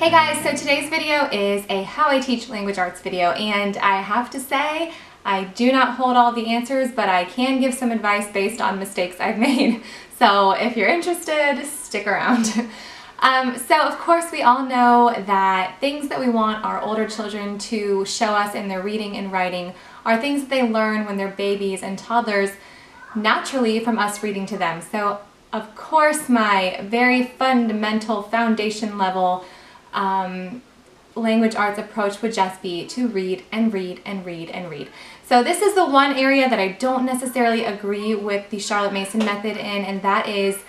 Hey guys, so today's video is a how I teach language arts video, and I have to say I do not hold all the answers, but I can give some advice based on mistakes I've made. So if you're interested, stick around. So of course we all know that things that we want our older children to show us in their reading and writing are things that they learn when they're babies and toddlers naturally from us reading to them. So of course my very fundamental foundation level language arts approach would just be to read and read and read and read. So this is the one area that I don't necessarily agree with the Charlotte Mason method in, and that is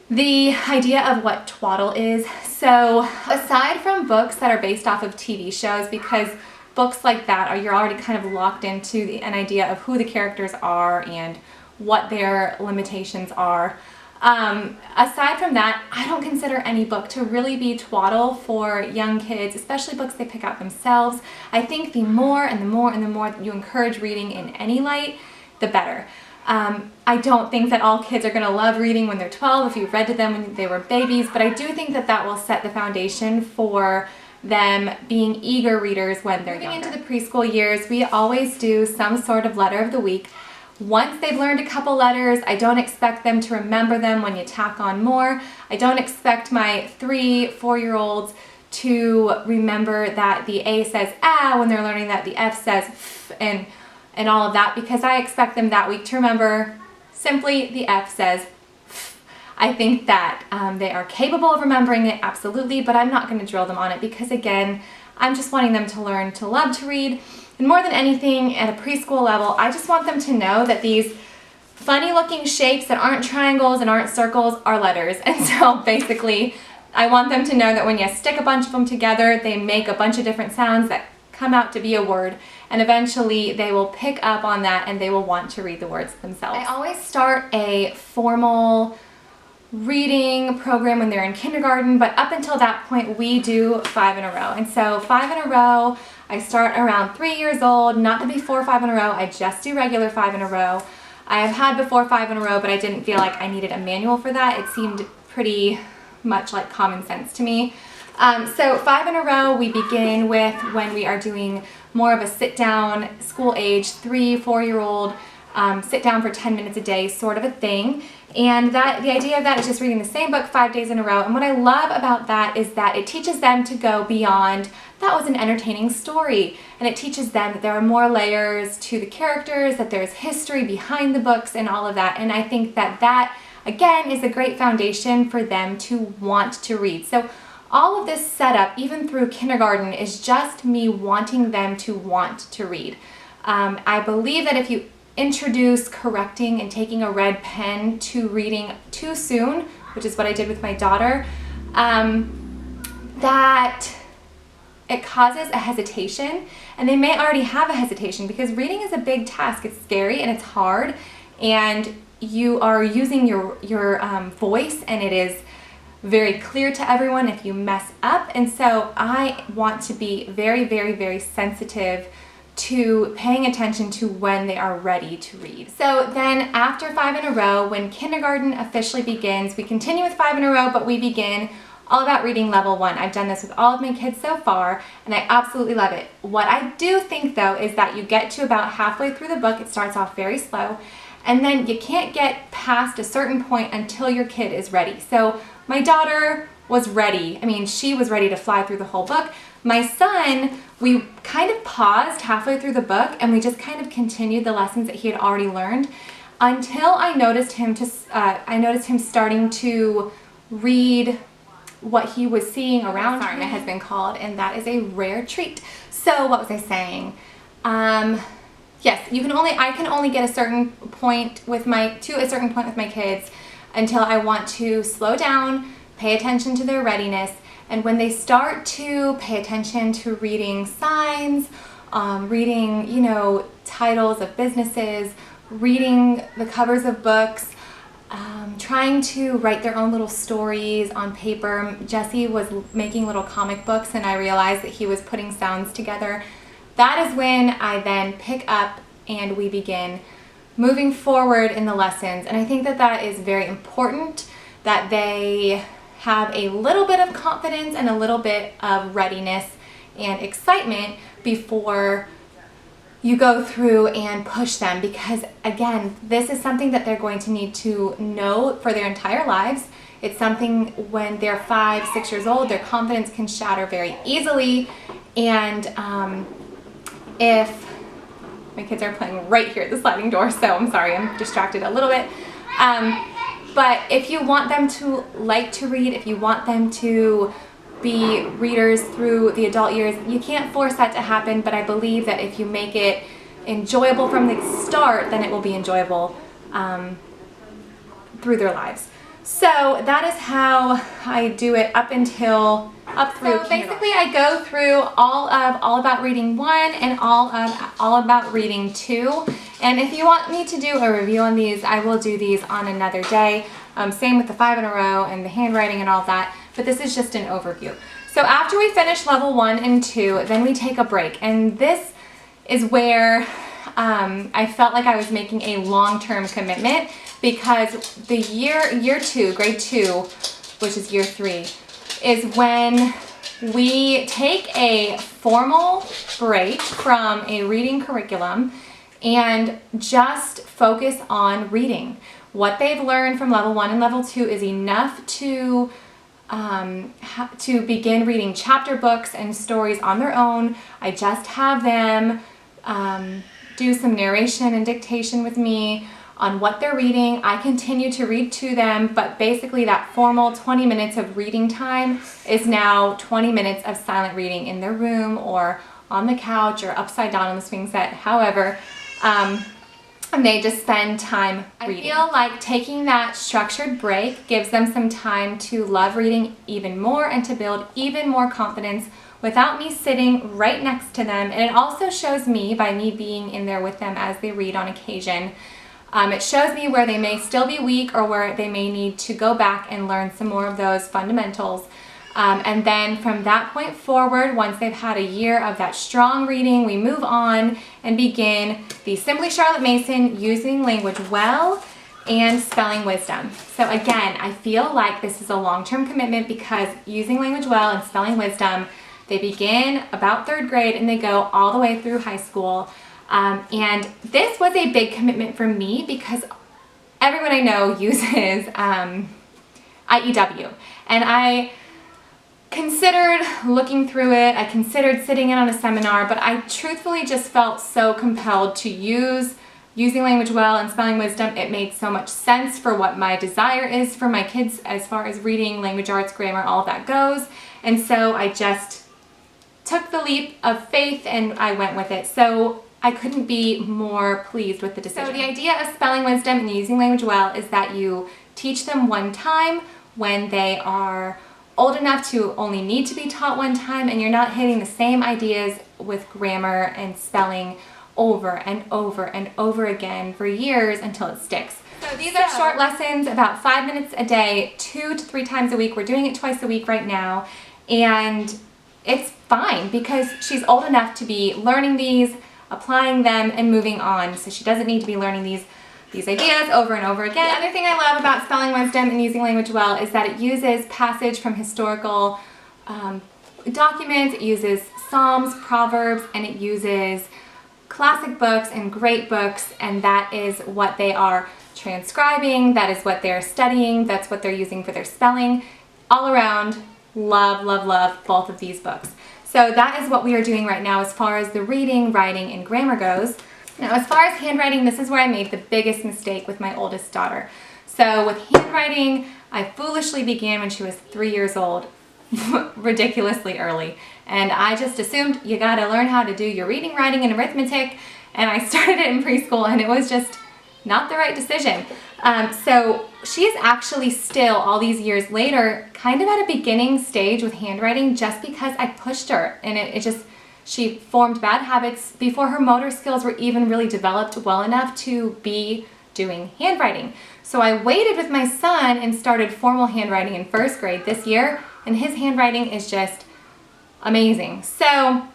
the idea of what twaddle is. So aside from books that are based off of TV shows, because books like that you're already kind of locked into an idea of who the characters are and what their limitations are. Aside from that, I don't consider any book to really be twaddle for young kids, especially books they pick out themselves. I think the more and the more and the more you encourage reading in any light, the better. I don't think that all kids are going to love reading when they're 12 if you've read to them when they were babies, but I do think that that will set the foundation for them being eager readers when they're younger. Moving into the preschool years, we always do some sort of letter of the week. Once they've learned a couple letters, I don't expect them to remember them when you tack on more. I don't expect my 3-4-year-olds to remember that the A says ah when they're learning that the F says f and all of that, because I expect them that week to remember simply the F says f. I think that they are capable of remembering it, absolutely, but I'm not going to drill them on it because, again, I'm just wanting them to learn to love to read. And more than anything, at a preschool level, I just want them to know that these funny looking shapes that aren't triangles and aren't circles are letters. And so basically, I want them to know that when you stick a bunch of them together, they make a bunch of different sounds that come out to be a word. And eventually, they will pick up on that and they will want to read the words themselves. I always start a formal reading program when they're in kindergarten, but up until that point, we do 5 in a row. And so 5 in a row, I start around 3 years old, not the before 5 in a row, I just do regular 5 in a row. I have had before 5 in a row, but I didn't feel like I needed a manual for that. It seemed pretty much like common sense to me. So 5 in a row, we begin with when we are doing more of a sit-down, school age, 3-4-year-old, sit down for 10 minutes a day sort of a thing. And the idea of that is just reading the same book 5 days in a row. And what I love about that is that it teaches them to go beyond, that was an entertaining story. And it teaches them that there are more layers to the characters, that there's history behind the books and all of that. And I think that that, again, is a great foundation for them to want to read. So all of this setup, even through kindergarten, is just me wanting them to want to read. I believe that if you introduce correcting and taking a red pen to reading too soon, which is what I did with my daughter, that it causes a hesitation, and they may already have a hesitation because reading is a big task. It's scary and it's hard, and you are using your voice, and it is very clear to everyone if you mess up. And so I want to be very, very, very sensitive to paying attention to when they are ready to read. So then after 5 in a row, when kindergarten officially begins, we continue with 5 in a row, but we begin all about reading level 1. I've done this with all of my kids so far, and I absolutely love it. What I do think though is that you get to about halfway through the book, it starts off very slow, and then you can't get past a certain point until your kid is ready. So my daughter was ready. I mean, she was ready to fly through the whole book. My son, we kind of paused halfway through the book and we just kind of continued the lessons that he had already learned until I noticed him starting to read what he was seeing around him. My husband called, and that is a rare treat. So what was I saying? Yes, I can only get a certain point with my kids until I want to slow down, pay attention to their readiness. And when they start to pay attention to reading signs, reading, titles of businesses, reading the covers of books, trying to write their own little stories on paper. Jesse was making little comic books, and I realized that he was putting sounds together. That is when I then pick up and we begin moving forward in the lessons. And I think that that is very important, that they have a little bit of confidence and a little bit of readiness and excitement before you go through and push them, because again, this is something that they're going to need to know for their entire lives. It's something when they're 5, 6 years old, their confidence can shatter very easily. And if my kids are playing right here at the sliding door, so I'm sorry, I'm distracted a little bit. But if you want them to like to read, if you want them to be readers through the adult years, you can't force that to happen, but I believe that if you make it enjoyable from the start, then it will be enjoyable through their lives. So that is how I do it up through. So basically I go through all about reading 1 and all about reading 2. And if you want me to do a review on these, I will do these on another day. Same with the 5 in a row and the handwriting and all that, but this is just an overview. So after we finish level 1 and 2, then we take a break. And this is where I felt like I was making a long-term commitment, because the year 2, grade 2, which is year 3, is when we take a formal break from a reading curriculum and just focus on reading. What they've learned from level 1 and level 2 is enough to begin reading chapter books and stories on their own. I just have them do some narration and dictation with me on what they're reading. I continue to read to them, but basically that formal 20 minutes of reading time is now 20 minutes of silent reading in their room or on the couch or upside down on the swing set, however. And they just spend time reading. I feel like taking that structured break gives them some time to love reading even more and to build even more confidence without me sitting right next to them. And it also shows me, by me being in there with them as they read on occasion, it shows me where they may still be weak or where they may need to go back and learn some more of those fundamentals. And then from that point forward, once they've had a year of that strong reading, we move on and begin the Simply Charlotte Mason Using Language Well and Spelling Wisdom. So again, I feel like this is a long-term commitment, because Using Language Well and Spelling Wisdom, they begin about 3rd grade and they go all the way through high school. And this was a big commitment for me because everyone I know uses IEW, and I considered looking through it, I considered sitting in on a seminar, but I truthfully just felt so compelled to use Using Language Well and Spelling Wisdom. It made so much sense for what my desire is for my kids as far as reading, language arts, grammar, all of that goes. And so I just took the leap of faith and I went with it. So I couldn't be more pleased with the decision. So the idea of Spelling Wisdom and Using Language Well is that you teach them one time when they are old enough to only need to be taught one time, and you're not hitting the same ideas with grammar and spelling over and over and over again for years until it sticks. So these are short lessons, about 5 minutes a day, 2 to 3 times a week. We're doing it twice a week right now, and it's fine because she's old enough to be learning these, applying them, and moving on. So she doesn't need to be learning these ideas over and over again. The other thing I love about Spelling Wisdom and Using Language Well is that it uses passage from historical documents, it uses Psalms, Proverbs, and it uses classic books and great books, and that is what they are transcribing, that is what they're studying, that's what they're using for their spelling. All around, love, love, love both of these books. So that is what we are doing right now as far as the reading, writing, and grammar goes. Now, as far as handwriting, this is where I made the biggest mistake with my oldest daughter. So with handwriting, I foolishly began when she was 3 years old, ridiculously early. And I just assumed you gotta learn how to do your reading, writing, and arithmetic. And I started it in preschool, and it was just not the right decision. So she is actually still, all these years later, kind of at a beginning stage with handwriting just because I pushed her. And she formed bad habits before her motor skills were even really developed well enough to be doing handwriting. So I waited with my son and started formal handwriting in 1st grade this year, and his handwriting is just amazing. So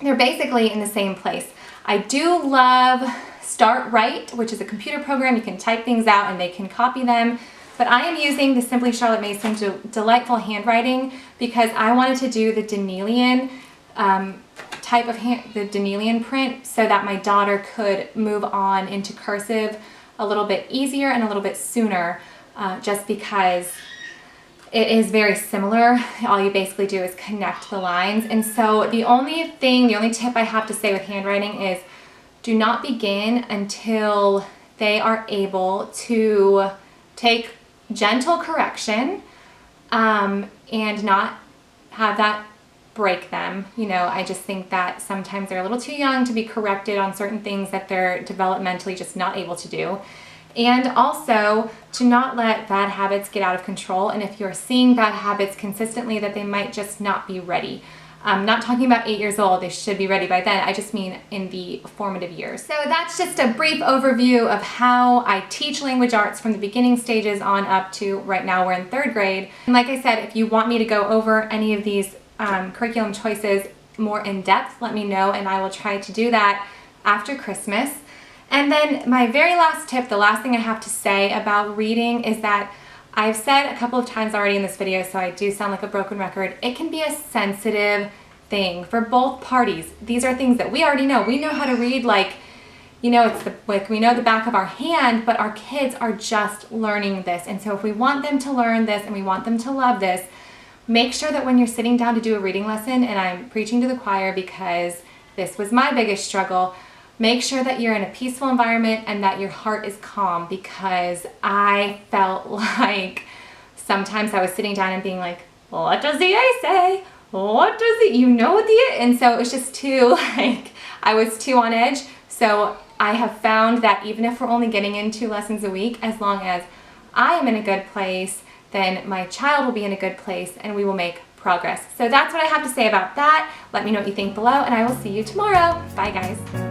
they're basically in the same place. I do love Start Right, which is a computer program. You can type things out and they can copy them. But I am using the Simply Charlotte Mason Delightful Handwriting because I wanted to do the Danielian type of the Danielian print so that my daughter could move on into cursive a little bit easier and a little bit sooner, just because it is very similar. All you basically do is connect the lines. And so the only tip I have to say with handwriting is do not begin until they are able to take gentle correction and not have that break them. You know, I just think that sometimes they're a little too young to be corrected on certain things that they're developmentally just not able to do. And also to not let bad habits get out of control. And if you're seeing bad habits consistently, that they might just not be ready. I'm not talking about 8 years old, they should be ready by then. I just mean in the formative years. So that's just a brief overview of how I teach language arts from the beginning stages on up to right now we're in 3rd grade. And like I said, if you want me to go over any of these curriculum choices more in depth, let me know and I will try to do that after Christmas. And then my very last tip, the last thing I have to say about reading is that I've said a couple of times already in this video, so I do sound like a broken record, it can be a sensitive thing for both parties. These are things that we already know. We know how to read, like, you know, we know the back of our hand, but our kids are just learning this. And so if we want them to learn this and we want them to love this, make sure that when you're sitting down to do a reading lesson, and I'm preaching to the choir because this was my biggest struggle, make sure that you're in a peaceful environment and that your heart is calm, because I felt like sometimes I was sitting down and being like, what does the A say? What does it, you know what the A? And so it was just too, like, I was too on edge. So I have found that even if we're only getting in 2 lessons a week, as long as I am in a good place, then my child will be in a good place and we will make progress. So that's what I have to say about that. Let me know what you think below and I will see you tomorrow. Bye guys.